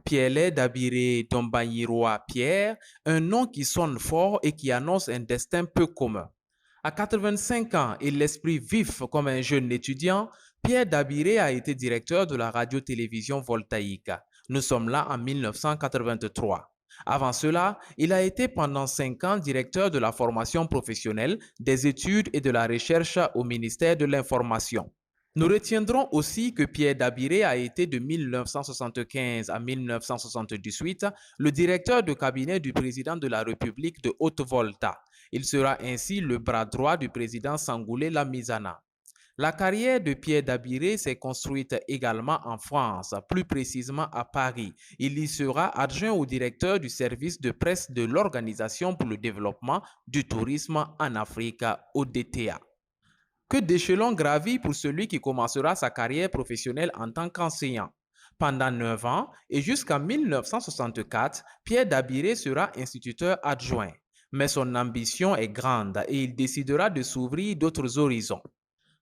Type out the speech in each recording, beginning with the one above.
Pierre Dabiré Dombayiroa Pierre, un nom qui sonne fort et qui annonce un destin peu commun. À 85 ans et l'esprit vif comme un jeune étudiant, Pierre Dabiré a été directeur de la radio-télévision Voltaïque. Nous sommes là en 1983. Avant cela, il a été pendant 5 ans directeur de la formation professionnelle, des études et de la recherche au ministère de l'Information. Nous retiendrons aussi que Pierre Dabiré a été de 1975 à 1978 le directeur de cabinet du président de la République de Haute-Volta. Il sera ainsi le bras droit du président Sangoulé Lamizana. La carrière de Pierre Dabiré s'est construite également en France, plus précisément à Paris. Il y sera adjoint au directeur du service de presse de l'Organisation pour le développement du tourisme en Afrique, ODTA. Que d'échelons gravis pour celui qui commencera sa carrière professionnelle en tant qu'enseignant. Pendant 9 ans et jusqu'en 1964, Pierre Dabiré sera instituteur adjoint. Mais son ambition est grande et il décidera de s'ouvrir d'autres horizons.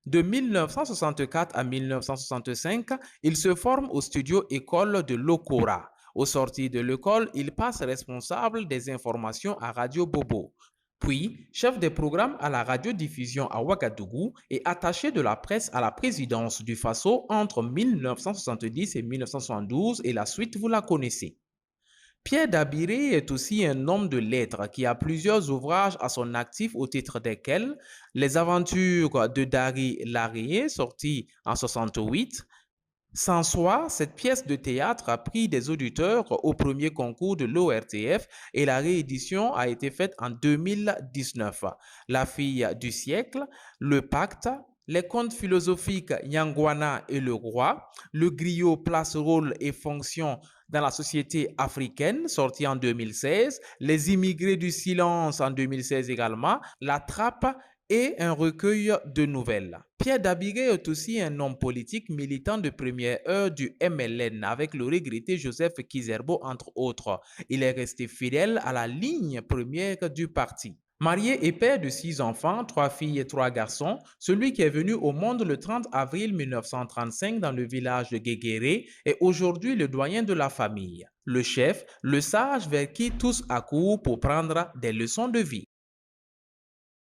De 1964 à 1965, il se forme au studio École de l'Okora. Au sortir de l'école, il passe responsable des informations à Radio Bobo, puis chef des programmes à la radiodiffusion à Ouagadougou et attaché de la presse à la présidence du Faso entre 1970 et 1972 et la suite vous la connaissez. Pierre Dabiré est aussi un homme de lettres qui a plusieurs ouvrages à son actif au titre desquels Les aventures de Dari Larrié, sorti en 68, Sans soi, cette pièce de théâtre a pris des auditeurs au premier concours de l'ORTF et la réédition a été faite en 2019. La fille du siècle, Le Pacte, les contes philosophiques Yangwana et le roi, le griot place rôle et fonction dans la société africaine, sorti en 2016, les immigrés du silence en 2016 également, la trappe et un recueil de nouvelles. Pierre Dabiré est aussi un homme politique militant de première heure du MLN avec le regretté Joseph Kizerbo entre autres. Il est resté fidèle à la ligne première du parti. Marié et père de 6 enfants, 3 filles et 3 garçons, celui qui est venu au monde le 30 avril 1935 dans le village de Guéguéré est aujourd'hui le doyen de la famille, le chef, le sage vers qui tous accourent pour prendre des leçons de vie.